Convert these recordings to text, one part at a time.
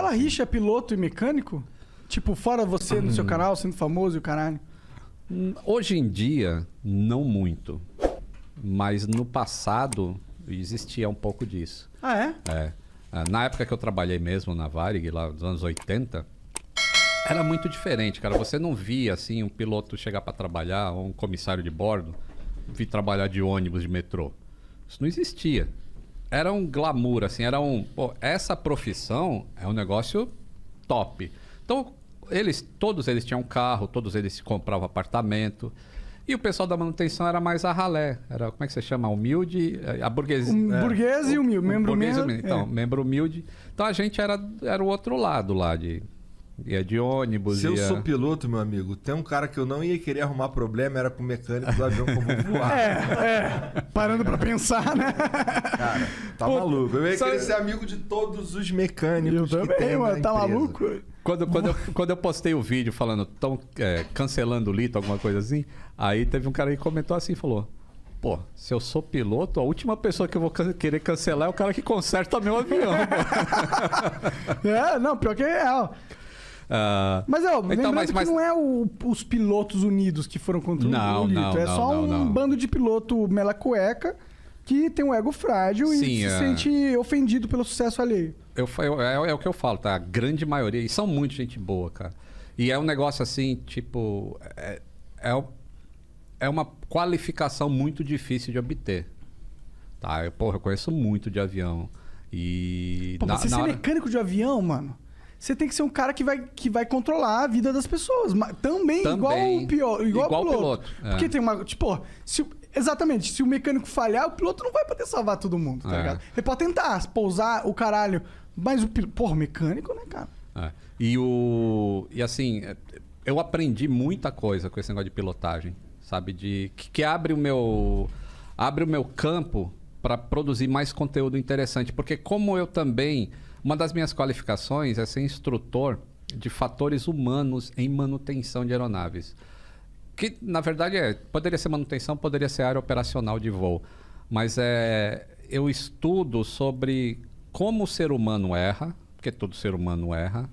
rola assim. rixa piloto e mecânico? Tipo, fora você no seu canal, sendo famoso e o caralho. Hoje em dia, não muito. Mas no passado, existia um pouco disso. Ah, é? É. Na época que eu trabalhei mesmo na Varig, lá nos anos 80, era muito diferente, cara. Você não via, assim, um piloto chegar para trabalhar, ou um comissário de bordo, vir trabalhar de ônibus, de metrô. Isso não existia. Era um glamour, assim, era um... Pô, essa profissão é um negócio top. Então, todos eles tinham carro, todos eles compravam apartamento. E o pessoal da manutenção era mais a ralé. Era, como é que você chama? Humilde, a burguesia. Burguês e humilde. Membro humilde. Então, membro humilde. Então, a gente era o outro lado lá, ia de ônibus. Se eu sou piloto, meu amigo, tem um cara que eu não ia querer arrumar problema, era com o mecânico do avião como voar. Parando pra pensar, né? Cara, tá maluco. Eu ia querer ser amigo de todos os mecânicos eu que também, tem na mano. Tá empresa. maluco? Quando eu postei o vídeo falando, estão cancelando o Lito, alguma coisa assim, aí teve um cara que comentou assim, falou... Pô, se eu sou piloto, a última pessoa que eu vou querer cancelar é o cara que conserta meu avião. Não, pior que é. Mas lembrando que não é os pilotos unidos que foram contra o Lito. É só um bando de piloto mela cueca que tem um ego frágil e se sente ofendido pelo sucesso alheio. É o que eu falo, tá? A grande maioria, e são muito gente boa, cara. E é um negócio assim, tipo... É uma qualificação muito difícil de obter. Tá? Eu conheço muito de avião. E... Pô, mas você ser mecânico de avião, mano... Você tem que ser um cara que vai controlar a vida das pessoas. Também. Igual o piloto. Porque tem uma... Tipo, exatamente. Se o mecânico falhar, o piloto não vai poder salvar todo mundo, tá ligado? Ele pode tentar pousar o caralho. Mas o piloto... Porra, mecânico, né, cara? E assim, eu aprendi muita coisa com esse negócio de pilotagem. Sabe? Que abre o meu campo para produzir mais conteúdo interessante. Porque como eu também... Uma das minhas qualificações é ser instrutor de fatores humanos em manutenção de aeronaves. Que, na verdade, poderia ser manutenção, poderia ser área operacional de voo. Mas eu estudo sobre como o ser humano erra, porque todo ser humano erra,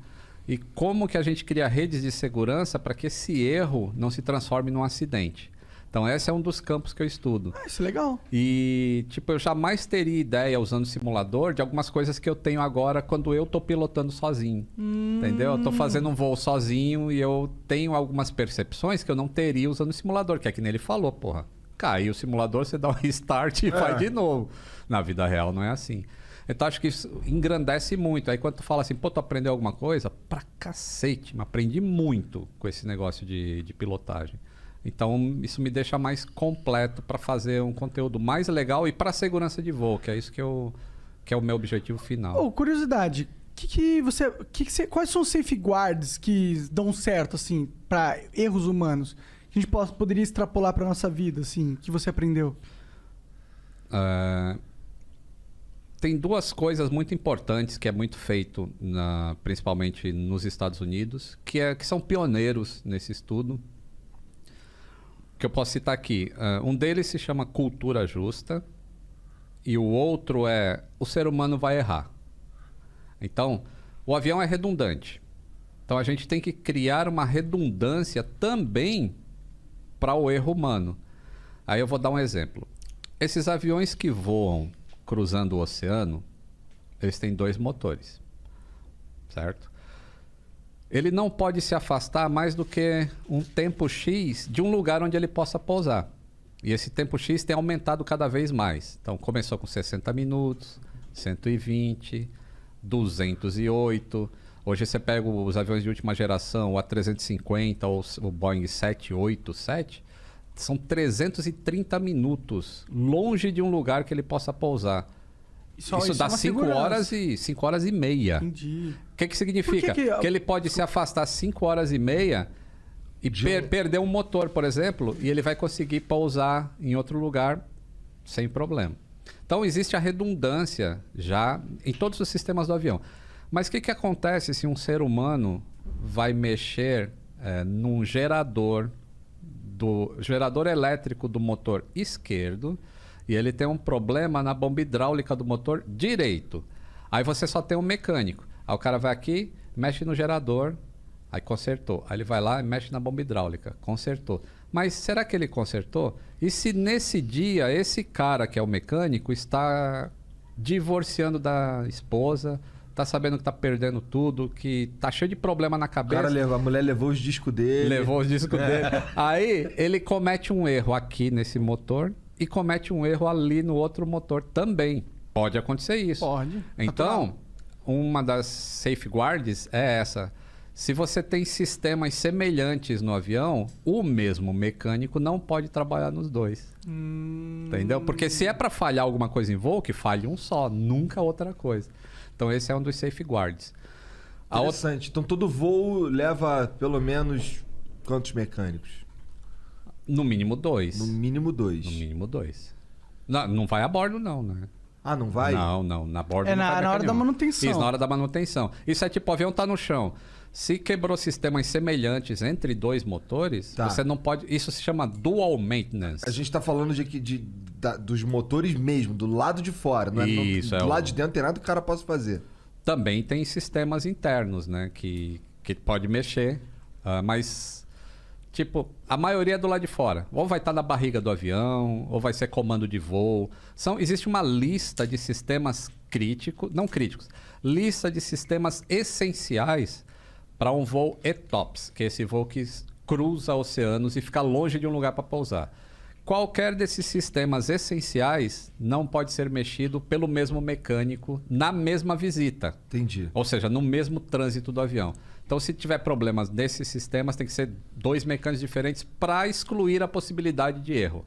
e como que a gente cria redes de segurança para que esse erro não se transforme num acidente. Então, esse é um dos campos que eu estudo. Isso é legal. E, tipo, eu jamais teria ideia, usando simulador, de algumas coisas que eu tenho agora quando eu tô pilotando sozinho. Entendeu? Eu tô fazendo um voo sozinho e eu tenho algumas percepções que eu não teria usando o simulador, que é que nem ele falou, porra. Caiu o simulador, você dá um restart e vai de novo. Na vida real não é assim. Então, acho que isso engrandece muito. Aí, quando tu fala assim, pô, tu aprendeu alguma coisa? Pra cacete, mas aprendi muito com esse negócio de pilotagem. Então, isso me deixa mais completo para fazer um conteúdo mais legal e para segurança de voo, que é isso que é o meu objetivo final. Curiosidade, quais são os safeguards que dão certo, assim, para erros humanos? Que a gente poderia extrapolar para nossa vida, assim, que você aprendeu? Tem duas coisas muito importantes que é muito feito, principalmente nos Estados Unidos, que são pioneiros nesse estudo. Que eu posso citar aqui. Um deles se chama cultura justa e o outro é o ser humano vai errar. Então, o avião é redundante. Então, a gente tem que criar uma redundância também para o erro humano. Aí eu vou dar um exemplo. Esses aviões que voam cruzando o oceano, eles têm 2 motores, certo? Ele não pode se afastar mais do que um tempo X de um lugar onde ele possa pousar. E esse tempo X tem aumentado cada vez mais. Então, começou com 60 minutos, 120, 208. Hoje você pega os aviões de última geração, o A350 ou o Boeing 787, são 330 minutos longe de um lugar que ele possa pousar. Isso dá 5 horas e meia. Entendi. O que significa? Que ele pode se afastar 5 horas e meia e perder um motor, por exemplo, e ele vai conseguir pousar em outro lugar sem problema. Então, existe a redundância já em todos os sistemas do avião. Mas o que acontece se um ser humano vai mexer num gerador elétrico do motor esquerdo e ele tem um problema na bomba hidráulica do motor direito? Aí você só tem um mecânico. Aí o cara vai aqui, mexe no gerador, aí consertou. Aí ele vai lá e mexe na bomba hidráulica, consertou. Mas será que ele consertou? E se nesse dia esse cara que é o mecânico está divorciando da esposa, tá sabendo que tá perdendo tudo, que tá cheio de problema na cabeça. A mulher levou os discos dele. Levou os discos dele. Aí ele comete um erro aqui nesse motor e comete um erro ali no outro motor também. Pode acontecer isso. Pode. Então, uma das safeguards é essa. Se você tem sistemas semelhantes no avião, o mesmo mecânico não pode trabalhar nos dois. Entendeu? Porque se é para falhar alguma coisa em voo, que falhe um só, nunca outra coisa. Então esse é um dos safeguards. Interessante. Então todo voo leva pelo menos quantos mecânicos? No mínimo 2. No mínimo 2. No mínimo 2. Não vai a bordo não, né? Ah, não vai? Não. Na bordo não vai na hora da manutenção. Isso, na hora da manutenção. Isso é tipo, o avião tá no chão. Se quebrou sistemas semelhantes entre 2 motores, você não pode... Isso se chama dual maintenance. A gente tá falando dos motores mesmo, do lado de fora. Não isso, do lado de dentro tem nada que o cara possa fazer. Também tem sistemas internos, né? Que pode mexer. Mas, tipo, a maioria é do lado de fora. Ou vai estar na barriga do avião, ou vai ser comando de voo. Existe uma lista de sistemas críticos... Não críticos. Lista de sistemas essenciais para um voo ETOPS, que é esse voo que cruza oceanos e fica longe de um lugar para pousar. Qualquer desses sistemas essenciais não pode ser mexido pelo mesmo mecânico na mesma visita. Entendi. Ou seja, no mesmo trânsito do avião. Então, se tiver problemas desses sistemas, tem que ser 2 mecânicos diferentes para excluir a possibilidade de erro.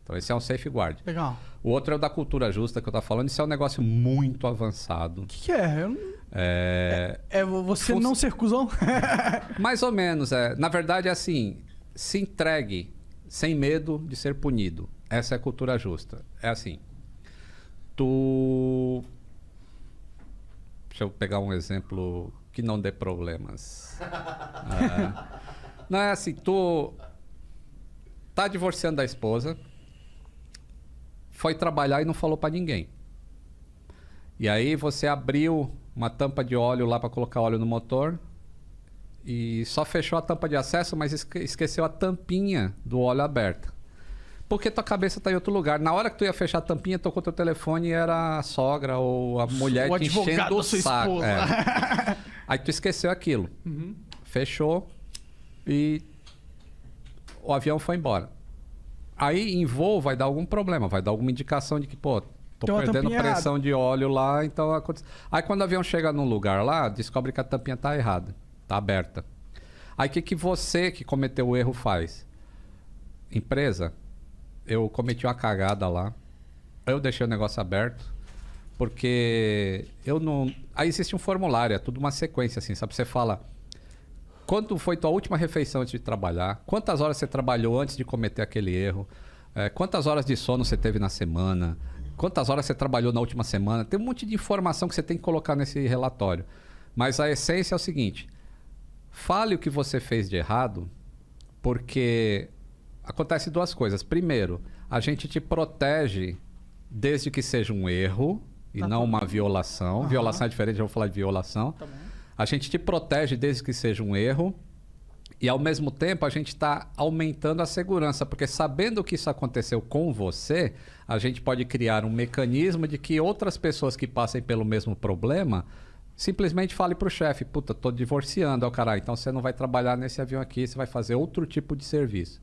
Então, esse é um safeguard. Legal. O outro é o da cultura justa que eu estava falando. Isso é um negócio muito avançado. O que é? É você não ser cuzão? Mais ou menos. Na verdade, é assim, se entregue sem medo de ser punido. Essa é a cultura justa. É assim, Deixa eu pegar um exemplo que não dê problemas. Não é assim, tu tá divorciando da esposa, foi trabalhar e não falou pra ninguém. E aí você abriu uma tampa de óleo lá para colocar óleo no motor e só fechou a tampa de acesso, mas esqueceu a tampinha do óleo aberta. Porque tua cabeça tá em outro lugar. Na hora que tu ia fechar a tampinha, tocou teu telefone e era a sogra ou a mulher te enchendo o saco. Aí tu esqueceu aquilo. Fechou e o avião foi embora. Aí em voo vai dar algum problema, vai dar alguma indicação de que, pô, tô perdendo pressão de óleo lá, então acontece. Aí quando o avião chega num lugar lá, descobre que a tampinha tá errada, tá aberta. Aí o que você que cometeu o erro faz? Empresa, eu cometi uma cagada lá, eu deixei o negócio aberto, porque eu não... Aí existe um formulário, é tudo uma sequência assim, sabe? Você fala, quando foi tua última refeição antes de trabalhar? Quantas horas você trabalhou antes de cometer aquele erro? Quantas horas de sono você teve na semana? Quantas horas você trabalhou na última semana? Tem um monte de informação que você tem que colocar nesse relatório. Mas a essência é o seguinte, fale o que você fez de errado, porque acontece 2 coisas. Primeiro, a gente te protege desde que seja um erro e não uma violação. Violação é diferente, eu vou falar de violação. Tá bom. A gente te protege desde que seja um erro e, ao mesmo tempo, a gente está aumentando a segurança, porque sabendo que isso aconteceu com você, a gente pode criar um mecanismo de que outras pessoas que passem pelo mesmo problema simplesmente falem para o chefe, puta, tô divorciando, ó, caralho, então você não vai trabalhar nesse avião aqui, você vai fazer outro tipo de serviço.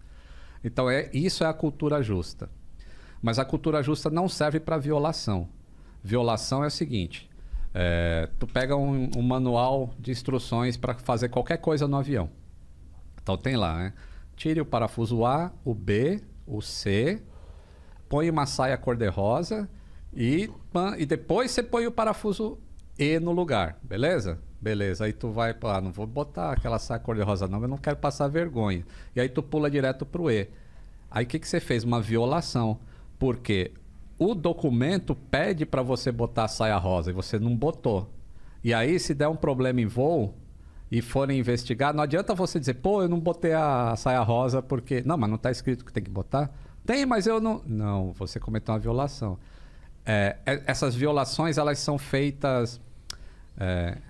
Então, isso é a cultura justa. Mas a cultura justa não serve para violação. Violação é o seguinte... tu pega um manual de instruções para fazer qualquer coisa no avião. Então tem lá, né? Tire o parafuso A, o B, o C, põe uma saia cor-de-rosa e depois você põe o parafuso E no lugar, beleza? Beleza, aí tu vai, não vou botar aquela saia cor-de-rosa não, eu não quero passar vergonha. E aí tu pula direto pro E. Aí o que você fez? Uma violação. Por quê? O documento pede para você botar a saia rosa e você não botou. E aí, se der um problema em voo e forem investigar, não adianta você dizer, pô, eu não botei a saia rosa porque... Não, mas não está escrito que tem que botar? Tem, mas eu não... Não, você cometeu uma violação. Essas violações, elas são feitas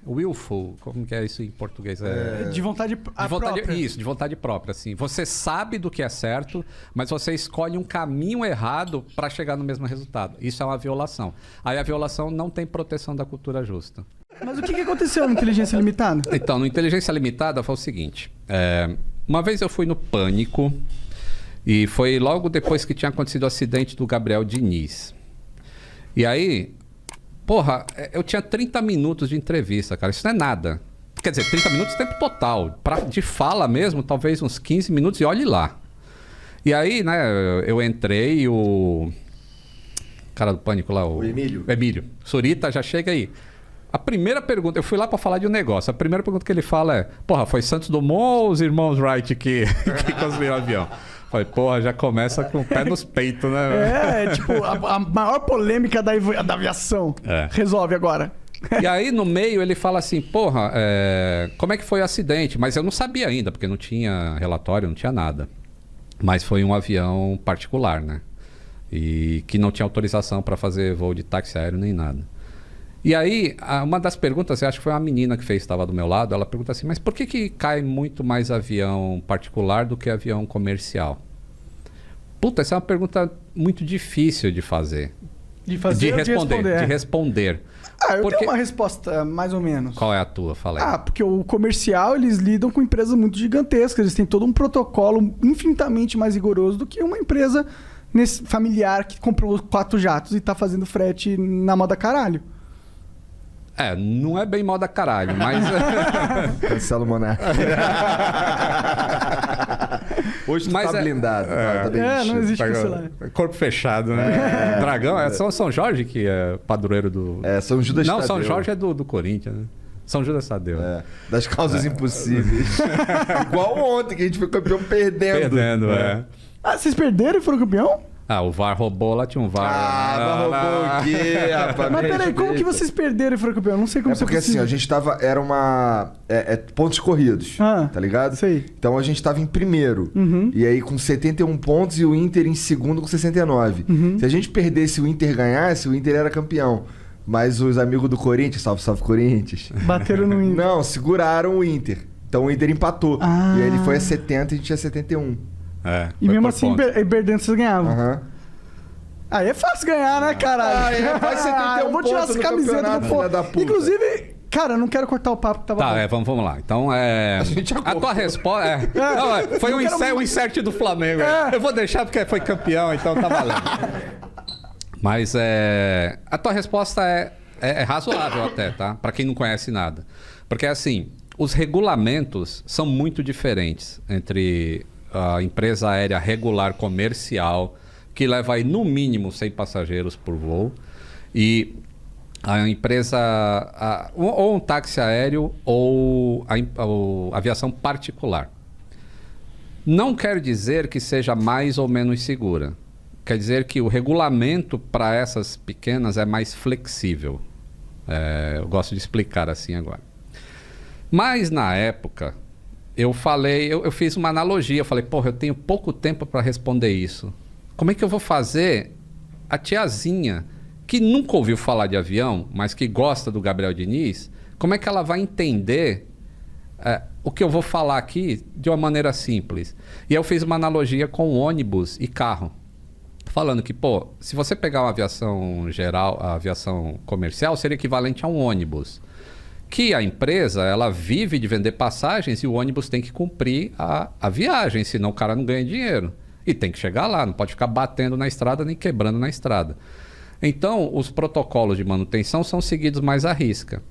willful, como que é isso em português? De vontade própria. Isso, de vontade própria, assim. Você sabe do que é certo, mas você escolhe um caminho errado para chegar no mesmo resultado. Isso é uma violação. Aí a violação não tem proteção da cultura justa. Mas o que aconteceu no Inteligência Limitada? Então, no Inteligência Limitada foi o seguinte. Uma vez eu fui no Pânico e foi logo depois que tinha acontecido o acidente do Gabriel Diniz. E aí... Porra, eu tinha 30 minutos de entrevista, cara. Isso não é nada. Quer dizer, 30 minutos é tempo total. De fala mesmo, talvez uns 15 minutos e olhe lá. E aí, né, eu entrei e o cara do Pânico lá, o Emílio. Surita, já chega aí. A primeira pergunta, eu fui lá pra falar de um negócio. A primeira pergunta que ele fala é: porra, foi Santos Dumont ou os irmãos Wright que construíram o avião? Falei, porra, já começa com o pé nos peitos, né? Tipo, a maior polêmica da aviação. Resolve agora. E aí, no meio, ele fala assim, porra, como é que foi o acidente? Mas eu não sabia ainda, porque não tinha relatório, não tinha nada. Mas foi um avião particular, né? E que não tinha autorização para fazer voo de táxi aéreo nem nada. E aí, uma das perguntas, eu acho que foi uma menina que estava do meu lado, ela pergunta assim, mas por que cai muito mais avião particular do que avião comercial? Puta, essa é uma pergunta muito difícil de fazer. De responder. Eu tenho uma resposta, mais ou menos. Qual é a tua? Fala aí. Porque o comercial, eles lidam com empresas muito gigantescas, eles têm todo um protocolo infinitamente mais rigoroso do que uma empresa familiar que comprou 4 jatos e tá fazendo frete na moda caralho. Não é bem moda caralho, mas... Cancela o Monark. Hoje tu tá blindado. Tá bem não existe cancelar. Corpo fechado, né? Dragão, São Jorge que é padroeiro do... São Judas Tadeu. Não, São Jorge é do Corinthians, né? São Judas Tadeu. Das causas impossíveis. Igual ontem, que a gente foi campeão perdendo. Vocês perderam e foram campeão? O VAR roubou, lá tinha um VAR. VAR roubou o quê, rapaz? Mas peraí, como que vocês perderam e foram campeão? Eu não sei como porque assim, a gente tava... Era uma... pontos corridos, tá ligado? Sei. Então a gente tava em primeiro. E aí com 71 pontos e o Inter em segundo com 69. Se a gente perdesse e o Inter ganhasse, o Inter era campeão. Mas os amigos do Corinthians, salve Corinthians... Bateram no Inter. Não, seguraram o Inter. Então o Inter empatou. E aí ele foi a 70 e a gente tinha 71. E mesmo assim, perdendo, vocês ganhavam. Aí é fácil ganhar, né, caralho? Vai 71 eu vou tirar essa camiseta do povo. Inclusive, cara, eu não quero cortar o papo que tava bom. Vamos lá. Então, a tua resposta... foi o insert do Flamengo. Eu vou deixar porque foi campeão, então tá valendo. Mas a tua resposta é razoável até, tá? Pra quem não conhece nada. Porque, assim, os regulamentos são muito diferentes entre... a empresa aérea regular comercial, que leva aí no mínimo 100 passageiros por voo, e a empresa, ou um táxi aéreo, ou a aviação particular. Não quer dizer que seja mais ou menos segura. Quer dizer que o regulamento para essas pequenas é mais flexível. Eu gosto de explicar assim agora. Mas na época... Eu fiz uma analogia, eu falei, porra, eu tenho pouco tempo para responder isso. Como é que eu vou fazer a tiazinha que nunca ouviu falar de avião, mas que gosta do Gabriel Diniz, como é que ela vai entender o que eu vou falar aqui de uma maneira simples? E eu fiz uma analogia com ônibus e carro. Falando que, se você pegar uma aviação geral, a aviação comercial, seria equivalente a um ônibus. Que a empresa, ela vive de vender passagens e o ônibus tem que cumprir a viagem, senão o cara não ganha dinheiro. E tem que chegar lá, não pode ficar batendo na estrada nem quebrando na estrada. Então, os protocolos de manutenção são seguidos mais à risca.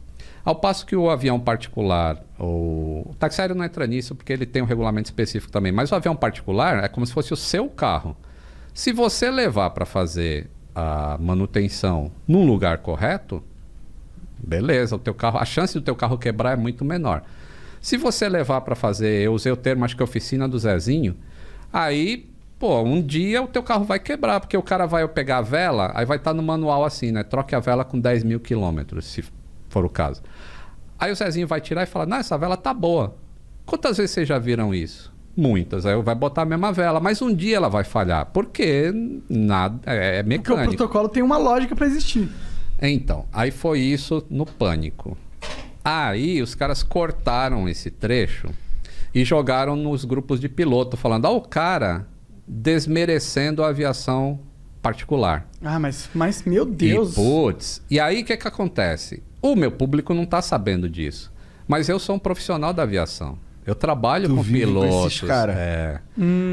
Ao passo que o avião particular, o táxi aéreo não entra nisso porque ele tem um regulamento específico também, mas o avião particular é como se fosse o seu carro. Se você levar para fazer a manutenção num lugar correto, beleza, o teu carro, a chance do teu carro quebrar é muito menor. Se você levar para fazer, eu usei o termo, acho que oficina do Zezinho, aí, um dia o teu carro vai quebrar, porque o cara vai pegar a vela, aí vai estar no manual assim, né? Troque a vela com 10 mil quilômetros, se for o caso. Aí o Zezinho vai tirar e falar, não, essa vela tá boa. Quantas vezes vocês já viram isso? Muitas. Aí vai botar a mesma vela, mas um dia ela vai falhar, porque nada, é mecânico. Porque o protocolo tem uma lógica para existir. Então, aí foi isso no Pânico. Aí os caras cortaram esse trecho e jogaram nos grupos de piloto, falando, o cara desmerecendo a aviação particular. Ah, mas meu Deus. E aí o que acontece? O meu público não está sabendo disso. Mas eu sou um profissional da aviação. Eu trabalho com pilotos. Com cara.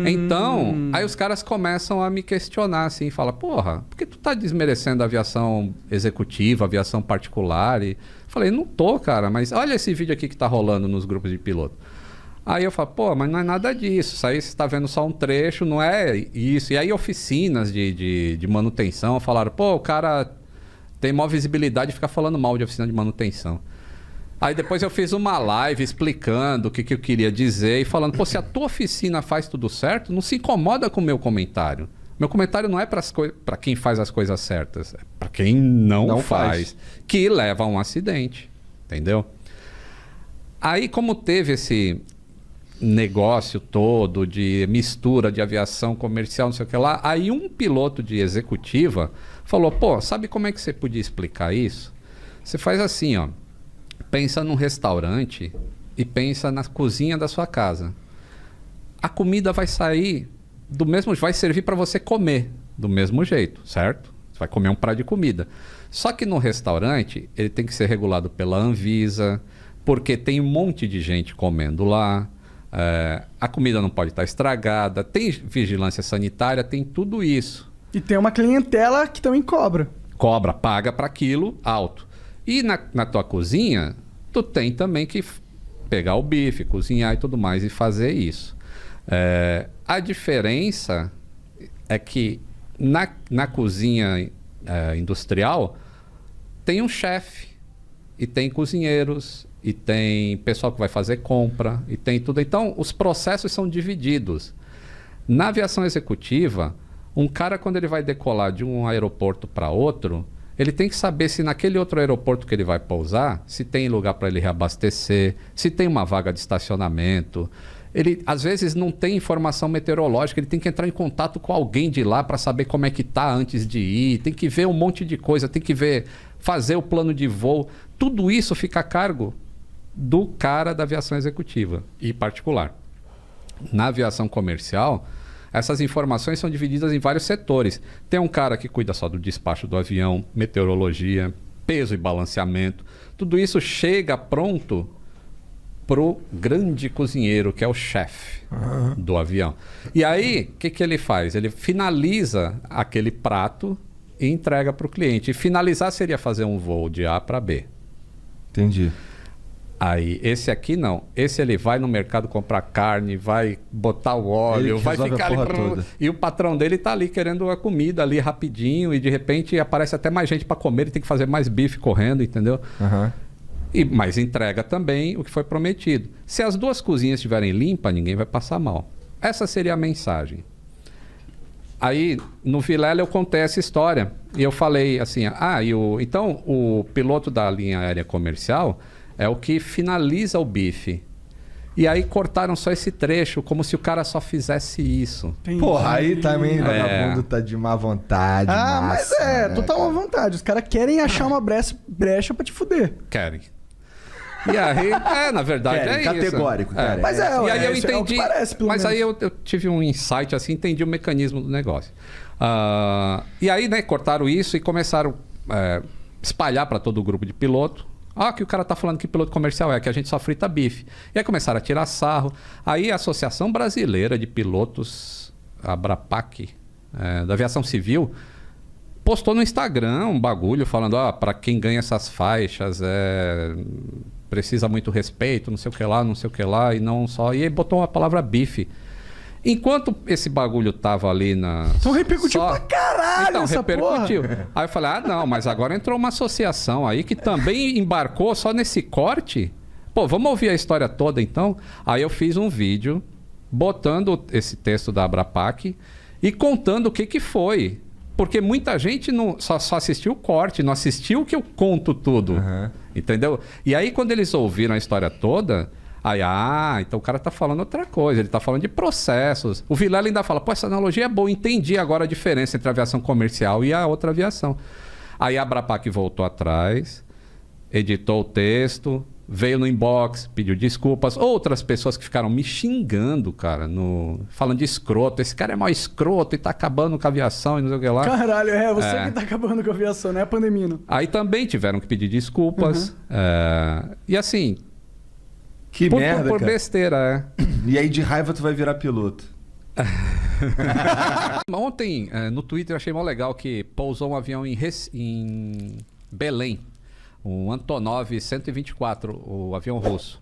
Então, aí os caras começam a me questionar assim, fala, porra, por que tu tá desmerecendo a aviação executiva, a aviação particular? E falei, não tô, cara, mas olha esse vídeo aqui que tá rolando nos grupos de piloto. Aí eu falo, pô, mas não é nada disso. Isso aí você está vendo só um trecho, não é isso. E aí oficinas de manutenção falaram, pô, o cara tem maior visibilidade e fica falando mal de oficina de manutenção. Aí depois eu fiz uma live explicando o que eu queria dizer e falando, pô, se a tua oficina faz tudo certo, não se incomoda com o meu comentário. Meu comentário não é para quem faz as coisas certas, é para quem não faz, que leva a um acidente, entendeu? Aí como teve esse negócio todo de mistura de aviação comercial, não sei o que lá, aí um piloto de executiva falou, pô, sabe como é que você podia explicar isso? Você faz assim, ó, pensa num restaurante e pensa na cozinha da sua casa. A comida vai sair do mesmo, vai servir para você comer do mesmo jeito, certo? Você vai comer um prato de comida. Só que no restaurante, ele tem que ser regulado pela Anvisa, porque tem um monte de gente comendo lá. A comida não pode estar estragada, tem vigilância sanitária, tem tudo isso. E tem uma clientela que também cobra. Cobra, paga para aquilo alto. E na tua cozinha, tu tem também que pegar o bife, cozinhar e tudo mais e fazer isso. A diferença é que na cozinha industrial tem um chefe e tem cozinheiros e tem pessoal que vai fazer compra e tem tudo. Então, os processos são divididos. Na aviação executiva, um cara, quando ele vai decolar de um aeroporto para outro, ele tem que saber se naquele outro aeroporto que ele vai pousar, se tem lugar para ele reabastecer, se tem uma vaga de estacionamento. Ele, às vezes, não tem informação meteorológica, ele tem que entrar em contato com alguém de lá para saber como é que está antes de ir, tem que ver um monte de coisa, tem que ver, fazer o plano de voo. Tudo isso fica a cargo do cara da aviação executiva e particular. Na aviação comercial, essas informações são divididas em vários setores. Tem um cara que cuida só do despacho do avião, meteorologia, peso e balanceamento. Tudo isso chega pronto pro grande cozinheiro, que é o chefe do avião. E aí, o que ele faz? Ele finaliza aquele prato e entrega para o cliente. E finalizar seria fazer um voo de A para B. Entendi. Aí, esse aqui não. Esse ele vai no mercado comprar carne, vai botar o óleo, vai ficar ali... E o patrão dele tá ali querendo a comida ali rapidinho e de repente aparece até mais gente para comer, ele tem que fazer mais bife correndo, entendeu? Mas entrega também o que foi prometido. Se as duas cozinhas estiverem limpas, ninguém vai passar mal. Essa seria a mensagem. Aí, no Vilela, eu contei essa história. E eu falei assim, então o piloto da linha aérea comercial é o que finaliza o bife. E aí cortaram só esse trecho, como se o cara só fizesse isso. Entendi. Porra, aí também o vagabundo tá de má vontade. Mas total má vontade. Os caras querem achar uma brecha pra te fuder. Querem. E aí, na verdade, é categórico, isso. Cara. Mas e aí eu entendi. Parece, mas aí eu tive um insight assim, entendi o mecanismo do negócio. E aí, né, cortaram isso e começaram a espalhar para todo o grupo de piloto. Que o cara tá falando que piloto comercial que a gente só frita bife. E aí começaram a tirar sarro. Aí a Associação Brasileira de Pilotos, a Abrapac, da Aviação Civil, postou no Instagram um bagulho falando, para quem ganha essas faixas, precisa muito respeito, não sei o que lá, não sei o que lá, e não só... E aí botou a palavra bife. Enquanto esse bagulho tava ali na... Então repercutiu pra caralho então, essa repercutiu. Porra. Aí eu falei, não, mas agora entrou uma associação aí que também embarcou só nesse corte. Pô, vamos ouvir a história toda então? Aí eu fiz um vídeo botando esse texto da Abrapac e contando o que foi. Porque muita gente só assistiu o corte, não assistiu o que eu conto tudo. Entendeu? E aí quando eles ouviram a história toda... então o cara tá falando outra coisa, ele tá falando de processos. O Vilela ainda fala, essa analogia é boa, entendi agora a diferença entre a aviação comercial e a outra aviação. Aí a Abrapac voltou atrás, editou o texto, veio no inbox, pediu desculpas. Outras pessoas que ficaram me xingando, cara, falando de escroto. Esse cara é mó escroto e tá acabando com a aviação e não sei o que lá. Caralho, você que tá acabando com a aviação, não é a pandemia, não. Aí também tiveram que pedir desculpas. E assim... Que merda, por cara. besteira, E aí de raiva tu vai virar piloto. Ontem, no Twitter, eu achei mó legal que pousou um avião em Belém. Um Antonov 124, o avião russo.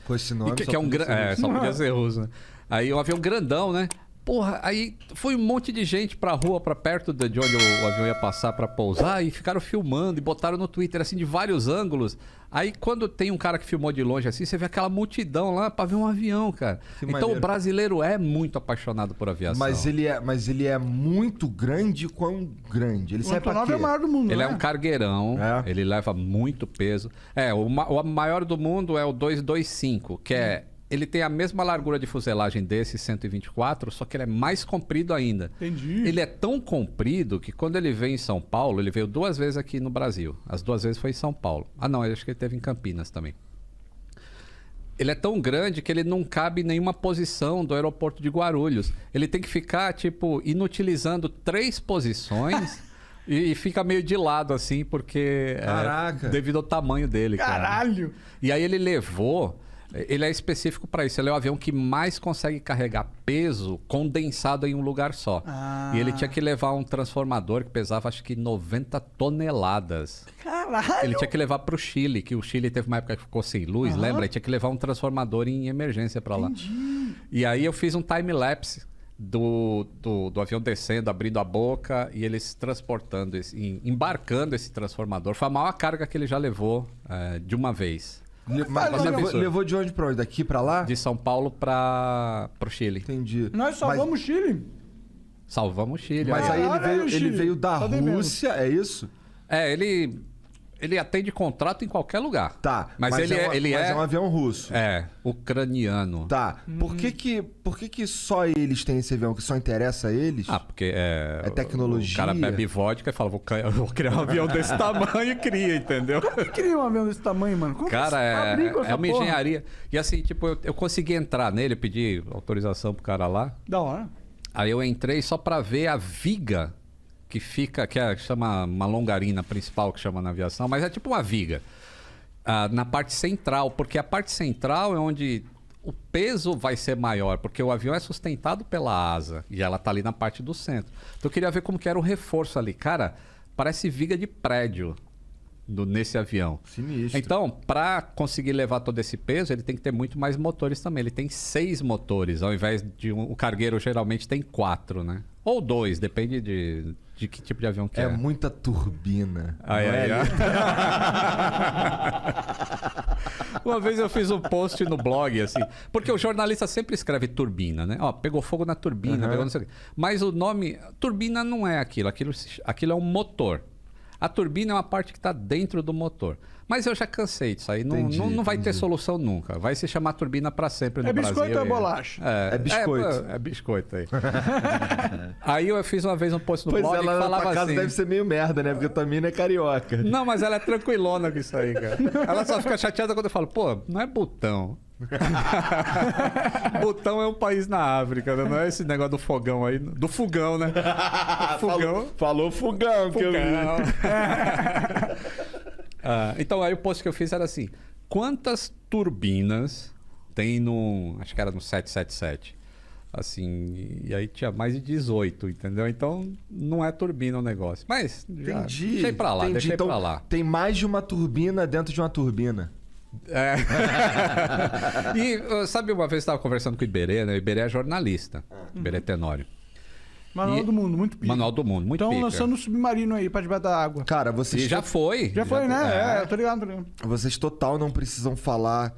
Com esse nome, Que é um só podia ser russo, né? Aí um avião grandão, né? Porra, aí foi um monte de gente pra rua, pra perto de onde o avião ia passar pra pousar e ficaram filmando e botaram no Twitter, assim, de vários ângulos. Aí quando tem um cara que filmou de longe assim, você vê aquela multidão lá pra ver um avião, cara. Que então maneiro. o brasileiro é muito apaixonado por aviação. Mas ele é muito grande. Quão grande? Ele O serve pra Antonov quê? é o maior do mundo, Ele né? é um cargueirão, ele leva muito peso. O maior do mundo é o 225, que é... Ele tem a mesma largura de fuselagem desse 124, só que ele é mais comprido ainda. Entendi. Ele é tão comprido que quando ele veio em São Paulo, ele veio 2 vezes aqui no Brasil. As 2 vezes foi em São Paulo. Ah, não, eu acho que ele teve em Campinas também. Ele é tão grande que ele não cabe em nenhuma posição do aeroporto de Guarulhos. Ele tem que ficar, tipo, inutilizando 3 posições e fica meio de lado, assim, porque... Caraca. Devido ao tamanho dele, cara. Caralho! E aí ele levou... Ele é específico para isso. Ele é o avião que mais consegue carregar peso condensado em um lugar só. E ele tinha que levar um transformador que pesava acho que 90 toneladas. Caralho! Ele tinha que levar para o Chile, que o Chile teve uma época que ficou sem luz, lembra? Ele tinha que levar um transformador em emergência para lá. Entendi. E aí eu fiz um time-lapse do avião descendo, abrindo a boca e eles transportando, embarcando esse transformador. Foi a maior carga que ele já levou de uma vez. Levou de onde pra onde? Daqui pra lá? De São Paulo para o Chile. Entendi. Nós salvamos o Chile. Salvamos o Chile. Mas aí ele Chile. veio da Tá devendo. Rússia, é isso? Ele atende contrato em qualquer lugar. Tá. Mas ele é um avião russo. Ucraniano. Tá. Por que só eles têm esse avião? Que só interessa a eles? Porque é tecnologia. O cara bebe vodka e fala, vou criar um avião desse tamanho e cria, entendeu? Como que cria um avião desse tamanho, mano? Como Cara, fabrica essa é uma porra? engenharia. E assim, tipo, eu consegui entrar nele, pedi autorização pro cara lá. Da hora. Aí eu entrei só pra ver a viga que fica, chama uma longarina principal que chama na aviação, mas é tipo uma viga na parte central, porque a parte central é onde o peso vai ser maior, porque o avião é sustentado pela asa e ela tá ali na parte do centro. Então eu queria ver como que era o reforço ali. Cara, parece viga de prédio nesse avião. Sinistro. Então, para conseguir levar todo esse peso, ele tem que ter muito mais motores também. Ele tem 6 motores, ao invés de o cargueiro geralmente tem 4, né? Ou 2, depende de que tipo de avião que é. É muita turbina. Uma vez eu fiz um post no blog, assim, porque o jornalista sempre escreve turbina, né? Ó, pegou fogo na turbina, pegou não sei o quê. Mas o nome... Turbina não é aquilo. Aquilo é um motor. A turbina é uma parte que está dentro do motor. Mas eu já cansei disso aí. Não vai ter solução nunca. Vai se chamar turbina para sempre no Brasil. É biscoito ou é bolacha? É biscoito. É biscoito aí. Aí eu fiz uma vez um post no blog que ela falava na casa assim... deve ser meio merda, né? Porque tua mina é carioca. Não, mas ela é tranquilona com isso aí, cara. Ela só fica chateada quando eu falo, pô, não é Butão. Butão é um país na África, né? Não é esse negócio do fogão aí. Do fogão, né? Fogão. Falou fogão, que eu vi. Então aí o post que eu fiz era assim: quantas turbinas tem no... Acho que era no 777. Assim, e aí tinha mais de 18, entendeu? Então não é turbina o negócio. Mas já deixei pra lá, deixei então, pra lá. Tem mais de uma turbina dentro de uma turbina. E sabe, uma vez eu estava conversando com o Iberê, né? O Iberê é jornalista, Iberê Tenório. Manual do Mundo, muito pica. Manual do Mundo, muito pica. Estão lançando um submarino aí pra debaixo da água. Cara, vocês... E já foi. Já foi, né? Eu tô ligado. Vocês total não precisam falar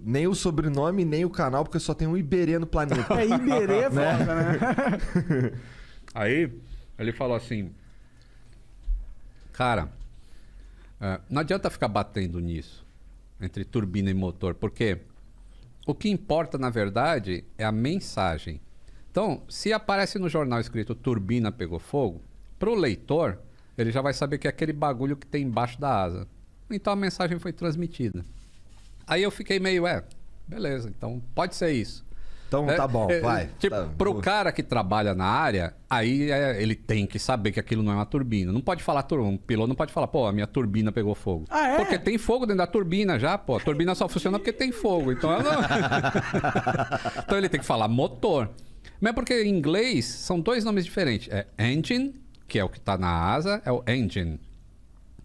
nem o sobrenome, nem o canal, porque só tem um Iberê no planeta. É Iberê, é foda, né? Aí ele falou assim: cara, não adianta ficar batendo nisso, entre turbina e motor, porque o que importa, na verdade, é a mensagem. Então, se aparece no jornal escrito turbina pegou fogo, pro leitor, ele já vai saber que é aquele bagulho que tem embaixo da asa. então a mensagem foi transmitida. Aí eu fiquei meio, beleza, então pode ser isso. Então tá bom, vai. Tipo, pro cara que trabalha na área, aí ele tem que saber que aquilo não é uma turbina. Não pode falar, um piloto não pode falar, pô, a minha turbina pegou fogo. Ah, é? Porque tem fogo dentro da turbina já, pô. A turbina só funciona porque tem fogo. Então ela não... Então ele tem que falar motor. Mas porque em inglês são 2 nomes diferentes. É engine, que é o que tá na asa, é o engine.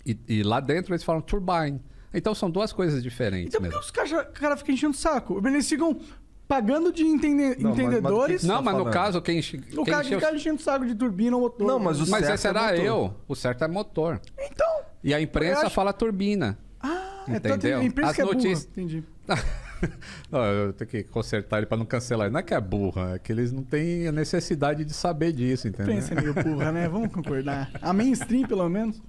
E lá dentro eles falam turbine. Então são 2 coisas diferentes. Então por que os caras ficam enchendo o saco? Eles ficam pagando de entendedores. Mas no caso, o cara que fica enchendo o saco de turbina ou motor. Não, mas esse era eu. O certo é motor. Então. E a imprensa fala turbina. Entendeu? A imprensa As que é notícias... burra. Entendi. Não, eu tenho que consertar ele pra não cancelar. Não é que é burra, é que eles não têm a necessidade de saber disso, entendeu? A imprensa é meio burra, né? Vamos concordar. A mainstream, pelo menos.